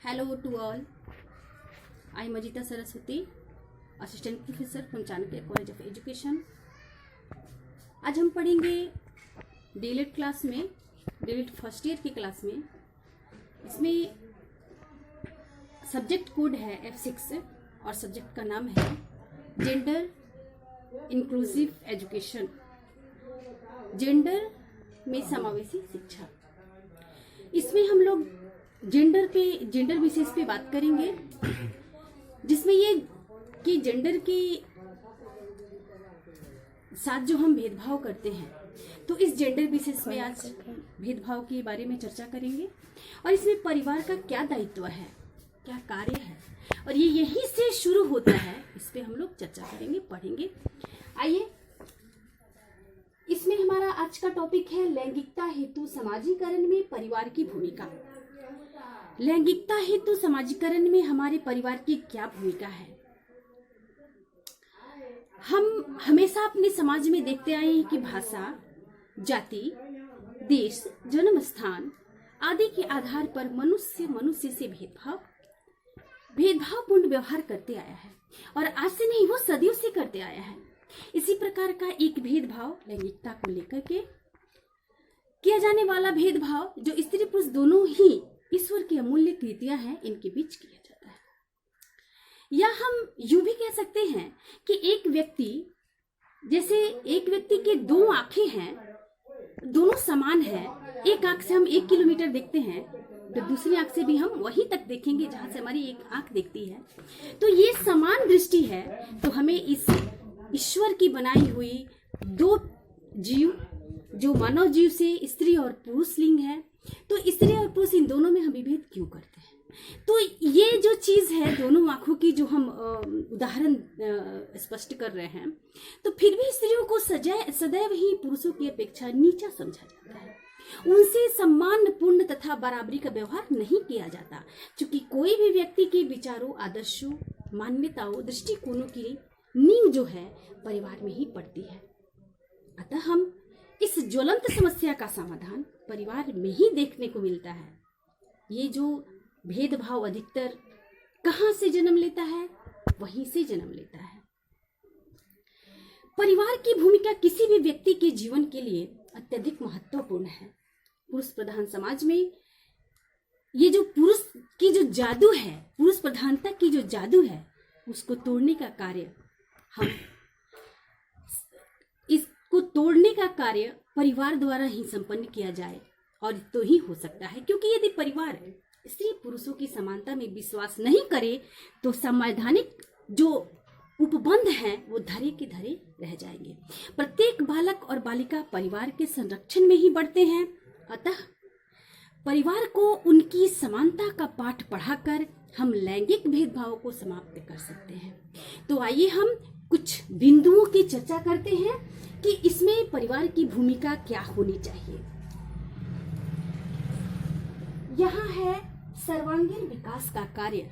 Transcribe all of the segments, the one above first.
Hello to all. I am Ajita Saraswati, Assistant Professor from Chanakya College of Education. आज हम पढ़ेंगे DElEd class में, DElEd first year की class में. इसमें सब्जेक्ट कोड है F6 और सब्जेक्ट का नाम है जेंडर इंक्लूसिव एजुकेशन, जेंडर में समावेशी शिक्षा. इसमें हम लोग जेंडर विशेष पे बात करेंगे, जिसमें ये कि जेंडर के साथ जो हम भेदभाव करते हैं, तो इस जेंडर विशेष में आज भेदभाव के बारे में चर्चा करेंगे. और इसमें परिवार का क्या दायित्व है, क्या कार्य है, और ये यहीं से शुरू होता है. इस पे हम लोग चर्चा करेंगे, पढ़ेंगे. आइए, इसमें हमारा आज का टॉपिक है लैंगिकता हेतु समाजीकरण में परिवार की भूमिका. लैंगिकता हेतु समाजीकरण में हमारे परिवार की क्या भूमिका है. हम हमेशा अपने समाज में देखते आए हैं कि भाषा, जाति, देश, जन्म स्थान आदि के आधार पर मनुष्य से भेदभावपूर्ण व्यवहार करते आया है, और आज से नहीं, वो सदियों से करते आया है. इसी प्रकार का एक भेदभाव लैंगिकता को लेकर के किया जाने वाला भेदभाव, जो स्त्री पुरुष दोनों ही ईश्वर की अमूल्य कृतियां हैं, इनके बीच किया जाता है. या हम यूं भी कह सकते हैं कि एक व्यक्ति के दो आंखें हैं, दोनों समान हैं. एक आंख से हम 1 किलोमीटर देखते हैं, तो दूसरी आंख से भी हम वहीं तक देखेंगे जहां से हमारी एक आंख देखती है. तो ये समान दृष्टि है. तो हमें इस ईश्वर की बनाई हुई दो जीव, जो मानव जीव से स्त्री और पुरुष लिंग है, तो स्त्री और पुरुष इन दोनों में हम विभेद क्यों करते हैं. तो ये जो चीज है, दोनों आंखों की जो हम उदाहरण स्पष्ट कर रहे हैं, तो फिर भी स्त्रियों को सदैव ही पुरुषों की अपेक्षा नीचा समझा जाता है. उनसे सम्मानपूर्ण तथा बराबरी का व्यवहार नहीं किया जाता, क्योंकि कोई भी व्यक्ति के विचारों, आदर्शों, मान्यताओं, दृष्टिकोणों की नींव जो है परिवार में ही पड़ती है. अतः हम इस ज्वलंत समस्या का समाधान परिवार में ही देखने को मिलता है. ये जो भेदभाव अधिकतर कहां से जन्म लेता है, वहीं से जन्म लेता है. परिवार की भूमिका किसी भी व्यक्ति के जीवन के लिए अत्यधिक महत्वपूर्ण है. पुरुष प्रधान समाज में ये जो पुरुष की जो जादू है, पुरुष प्रधानता की जो जादू है, उसको तोड़ने का कार्य इसको तोड़ने का कार्य परिवार द्वारा ही संपन्न किया जाए, और तो ही हो सकता है. क्योंकि यदि परिवार स्त्री पुरुषों की समानता में विश्वास नहीं करे, तो संवैधानिक जो उपबंध हैं वो धरे के धरे रह जाएंगे. प्रत्येक बालक और बालिका परिवार के संरक्षण में ही बढ़ते हैं. अतः परिवार को उनकी समानता का पाठ पढ़ाकर हम लैंगिक भेदभाव को समाप्त कर सकते हैं. तो आइए हम कुछ बिंदुओं की चर्चा करते हैं कि इसमें परिवार की भूमिका क्या होनी चाहिए. यहाँ है सर्वांगीण विकास का कार्य.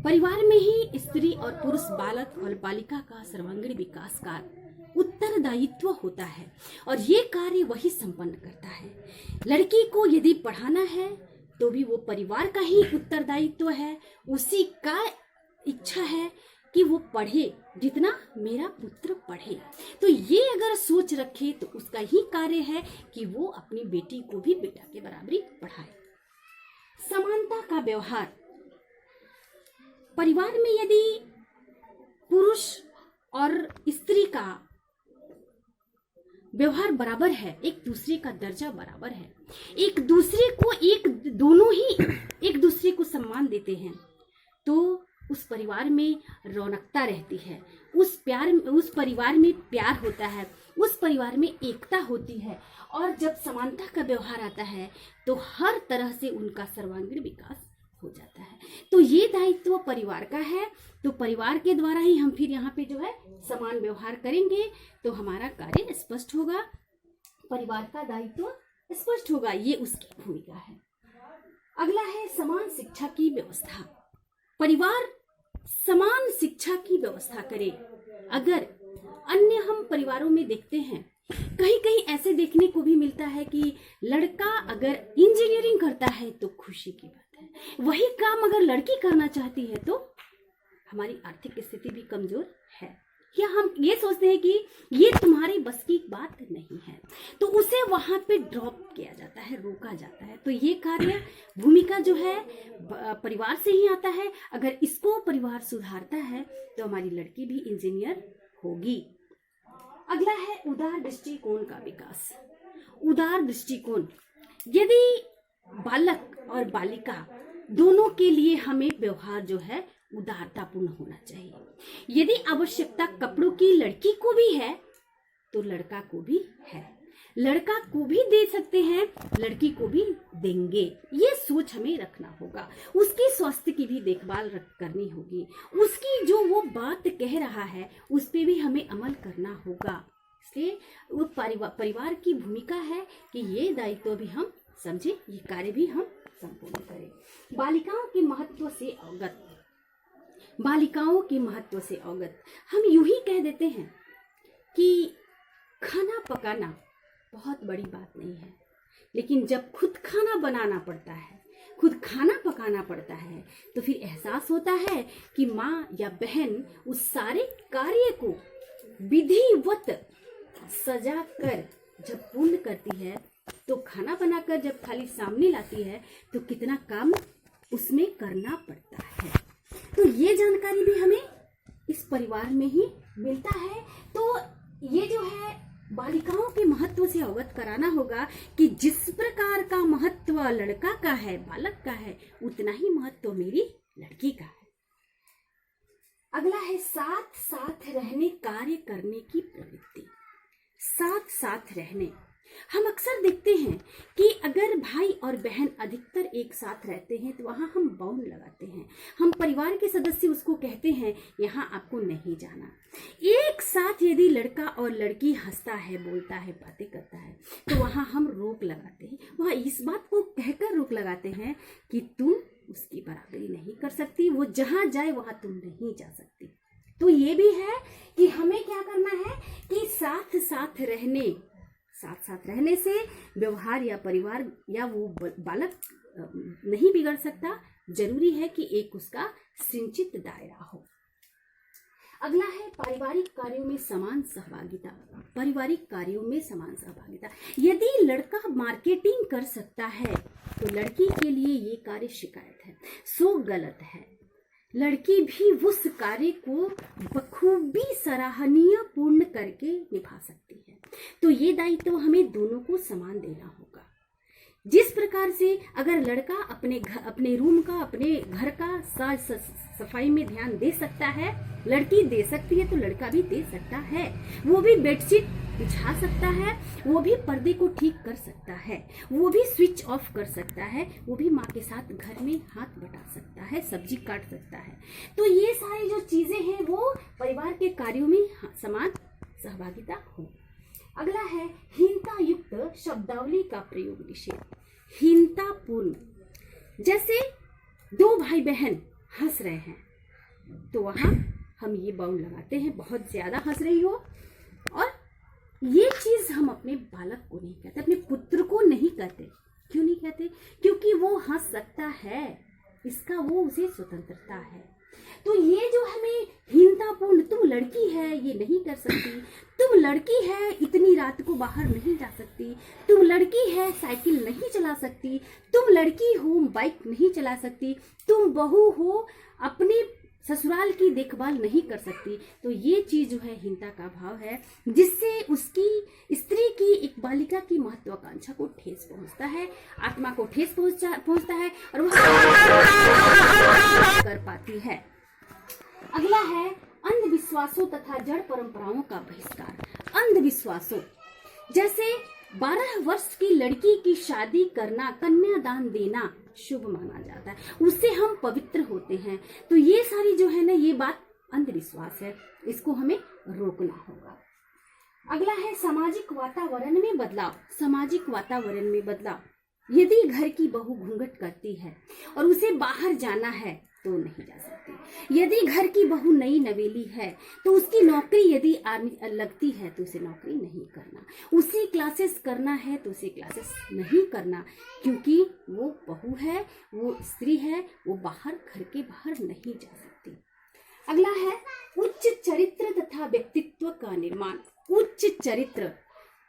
परिवार में ही स्त्री और पुरुष, बालक और बालिका का सर्वांगीण विकास का उत्तरदायित्व होता है, और ये कार्य वही संपन्न करता है. लड़की को यदि पढ़ाना है तो भी वो परिवार का ही उत्तरदायित्व है. उसी का इच्छा है कि वो पढ़े जितना मेरा पुत्र पढ़े. तो ये अगर सोच रखे तो उसका ही कार्य है कि वो अपनी बेटी को भी बेटा के बराबरी पढ़ाए. समानता का व्यवहार. परिवार में यदि पुरुष और स्त्री का व्यवहार बराबर है, एक दूसरे का दर्जा बराबर है, दोनों ही एक दूसरे को सम्मान देते हैं, तो उस परिवार में रौनकता रहती है. उस परिवार में प्यार होता है, उस परिवार में एकता होती है. और जब समानता का व्यवहार आता है तो हर तरह से उनका सर्वांगीण विकास हो जाता है. तो ये दायित्व परिवार का है. तो परिवार के द्वारा ही हम फिर यहाँ पे जो है समान व्यवहार करेंगे, तो हमारा कार्य स्पष्ट होगा, परिवार का दायित्व स्पष्ट होगा. ये उसकी भूमिका है. अगला है समान शिक्षा की व्यवस्था. परिवार समान शिक्षा की व्यवस्था करे. अगर अन्य हम परिवारों में देखते हैं कहीं कहीं ऐसे देखने को भी मिलता है कि लड़का अगर इंजीनियरिंग करता है तो खुशी की बात है, वही काम अगर लड़की करना चाहती है तो हमारी आर्थिक स्थिति भी कमजोर है, या हम ये सोचते हैं कि ये तुम्हारी बस की बात नहीं है, तो उसे वहां पे ड्रॉप किया जाता है, रोका जाता है। तो ये कार्य भूमिका जो है परिवार से ही आता है। अगर इसको परिवार सुधारता है तो हमारी लड़की भी इंजीनियर होगी। अगला है उदार दृष्टिकोण का विकास। उदार दृष्टिकोण, यदि बालक और बालिका दोनों के लिए हमें व्यवहार जो है उदारतापूर्ण होना चाहिए। यदि आवश्यकता कपड़ों की लड़की को भी है तो लड़का को भी है, लड़का को भी दे सकते हैं, लड़की को भी देंगे, ये सोच हमें रखना होगा। उसकी स्वास्थ्य की भी देखभाल करनी होगी, उसकी जो वो बात कह रहा है उस पे भी हमें अमल करना होगा। इसलिए वो परिवार की भूमिका है कि ये दायित्व भी हम समझे, ये कार्य भी हम संपूर्ण करें। बालिकाओं के महत्व से अवगत, बालिकाओं के महत्व से अवगत, हम यूं ही कह देते हैं कि खाना पकाना बहुत बड़ी बात नहीं है, लेकिन जब खुद खाना बनाना पड़ता है, खुद खाना पकाना पड़ता है, तो फिर एहसास होता है कि माँ या बहन उस सारे कार्य को विधिवत सजा कर जब पूर्ण करती है, तो खाना बनाकर जब थाली सामने लाती है तो कितना काम उसमें करना पड़ता है। तो ये जानकारी भी हमें इस परिवार में ही मिलता है। तो ये जो है बालिकाओं के महत्व से अवगत कराना होगा कि जिस प्रकार का महत्व लड़का का है, बालक का है, उतना ही महत्व मेरी लड़की का है। अगला है साथ साथ रहने, कार्य करने की प्रवृत्ति। साथ साथ रहने, हम अक्सर देखते हैं कि अगर भाई और बहन अधिकतर एक साथ रहते हैं तो वहाँ हम बाउंड लगाते हैं, हम परिवार के सदस्य उसको कहते हैं यहाँ आपको नहीं जाना। एक साथ यदि लड़का और लड़की हंसता है, बोलता है, बातें करता है, तो वहाँ हम रोक लगाते हैं, वहाँ इस बात को कहकर रोक लगाते हैं कि तुम उसकी बराबरी नहीं कर सकती, वो जहाँ जाए वहाँ तुम नहीं जा सकती। तो ये भी है कि हमें क्या करना है कि साथ साथ रहने, साथ साथ रहने से व्यवहार या परिवार या वो बालक नहीं बिगड़ सकता। जरूरी है कि एक उसका सिंचित दायरा हो। अगला है पारिवारिक कार्यों में समान सहभागिता। पारिवारिक कार्यों में समान सहभागिता, यदि लड़का मार्केटिंग कर सकता है तो लड़की के लिए ये कार्य शिकायत है, सो गलत है। लड़की भी उस कार्य को बखूबी सराहनीय पूर्ण करके निभा सकती है। तो ये दायित्व हमें दोनों को समान देना होगा। जिस प्रकार से अगर लड़का अपने रूम का, अपने घर का साज सफाई में ध्यान दे सकता है, लड़की दे सकती है, तो लड़का भी दे सकता है। वो भी बेडशीट बिछा सकता है, वो भी पर्दे को ठीक कर सकता है, वो भी स्विच ऑफ कर सकता है, वो भी माँ के साथ घर में हाथ बटा सकता है, सब्जी काट सकता है। तो ये सारी जो चीजें हैं वो परिवार के कार्यों में समान सहभागिता हो। अगला है हीनता युक्त शब्दावली का प्रयोग निषेध। हीनतापूर्ण, जैसे दो भाई बहन हंस रहे हैं तो वहां हम ये बाउंड लगाते हैं, बहुत ज्यादा हंस रही हो, और ये चीज हम अपने बालक को नहीं कहते, अपने पुत्र को नहीं कहते। क्यों नहीं कहते? क्योंकि वो हंस सकता है, इसका वो उसे स्वतंत्रता है। तो ये जो हमें हीनतापूर्ण, तुम लड़की है ये नहीं कर सकती, तुम लड़की है इतनी रात को बाहर नहीं जा सकती, तुम लड़की है साइकिल नहीं चला सकती, तुम लड़की हो बाइक नहीं चला सकती, तुम बहू हो अपनी ससुराल की देखभाल नहीं कर सकती। तो ये चीज जो है हीनता का भाव है, जिससे उसकी स्त्री की, एक बालिका की महत्वाकांक्षा को ठेस पहुंचता है, आत्मा को ठेस पहुंचता है और वह कर पाती है। अगला है अंधविश्वासों तथा जड़ परंपराओं का बहिष्कार। अंधविश्वासों, जैसे 12 वर्ष की लड़की की शादी करना, कन्यादान देना शुभ माना जाता है, उससे हम पवित्र होते हैं। तो ये सारी जो है ना, ये बात अंधविश्वास है, इसको हमें रोकना होगा। अगला है सामाजिक वातावरण में बदलाव। सामाजिक वातावरण में बदलाव, यदि घर की बहू घूंघट करती है और उसे बाहर जाना है तो नहीं जा सकती, यदि घर की बहू नई नवेली है तो उसकी नौकरी यदि लगती है तो उसे नौकरी नहीं करना, उसी क्लासेस करना है तो उसे क्लासेस नहीं करना, क्योंकि वो बहू है, वो स्त्री है, वो बाहर, घर के बाहर नहीं जा सकती। अगला है उच्च चरित्र तथा व्यक्तित्व का निर्माण। उच्च चरित्र,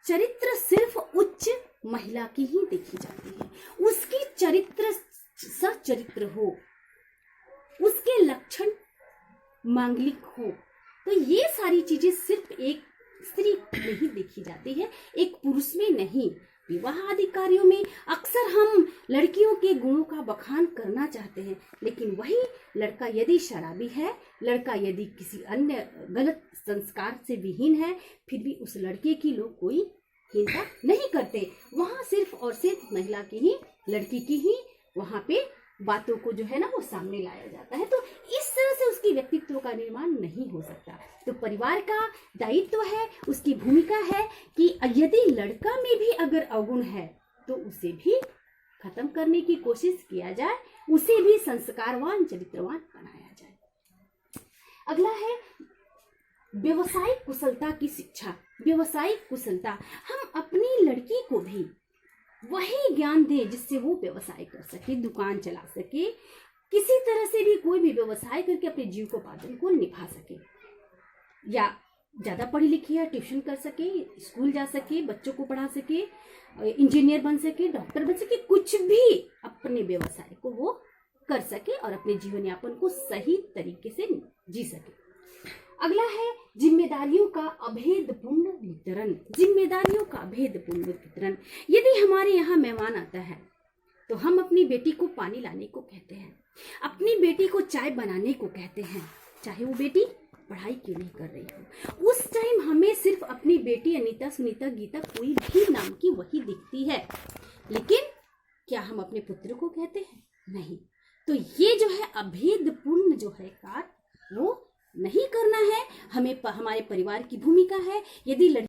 चरित्र सिर्फ उच्च महिला की ही देखी जाती है, उसकी चरित्र सचरित्र हो, उसके लक्षण मांगलिक हो, तो ये सारी चीजें सिर्फ एक स्त्री में ही देखी जाती है, एक पुरुष में नहीं। विवाह आदि कार्यों में अक्सर हम लड़कियों के गुणों का बखान करना चाहते हैं, लेकिन वही लड़का यदि शराबी है, लड़का यदि किसी अन्य गलत संस्कार से विहीन है, फिर भी उस लड़के की लोग कोई हीनता नहीं करते। वहां सिर्फ और सिर्फ महिला की ही, लड़की की ही वहां पे बातों को जो है ना वो सामने लाया जाता है। तो इस तरह से उसकी व्यक्तित्व का निर्माण नहीं हो सकता। तो परिवार का दायित्व है, उसकी भूमिका है कि यदि लड़का में भी अगर अवगुण है तो उसे भी खत्म करने की कोशिश किया जाए, उसे भी संस्कारवान चरित्रवान बनाया जाए। अगला है व्यवसायिक कुशलता की शिक्षा। व्यवसायिक कुशलता, हम अपनी लड़की को भी वही ज्ञान दें जिससे वो व्यवसाय कर सके, दुकान चला सके, किसी तरह से भी कोई भी व्यवसाय करके अपने जीविकोपार्जन को निभा सके, या ज्यादा पढ़ी लिखी है ट्यूशन कर सके, स्कूल जा सके, बच्चों को पढ़ा सके, इंजीनियर बन सके, डॉक्टर बन सके, कुछ भी अपने व्यवसाय को वो कर सके और अपने जीवन यापन को सही तरीके से जी सके। अगला है जिम्मेदारियों का अभेदपूर्ण वितरण। जिम्मेदारियों का अभेदपूर्ण वितरण, यदि हमारे यहाँ मेहमान आता है तो हम अपनी बेटी को पानी लाने को कहते हैं, अपनी बेटी को चाय बनाने को कहते हैं, चाहे वो बेटी पढ़ाई क्यों नहीं कर रही हो। उस टाइम हमें सिर्फ अपनी बेटी अनीता, सुनीता, गीता, कोई भी नाम की वही दिखती है, लेकिन क्या हम अपने पुत्र को कहते हैं? नहीं। तो ये जो है अभेदपूर्ण जो है कार्य वो नहीं करना है। हमें हमारे परिवार की भूमिका है। यदि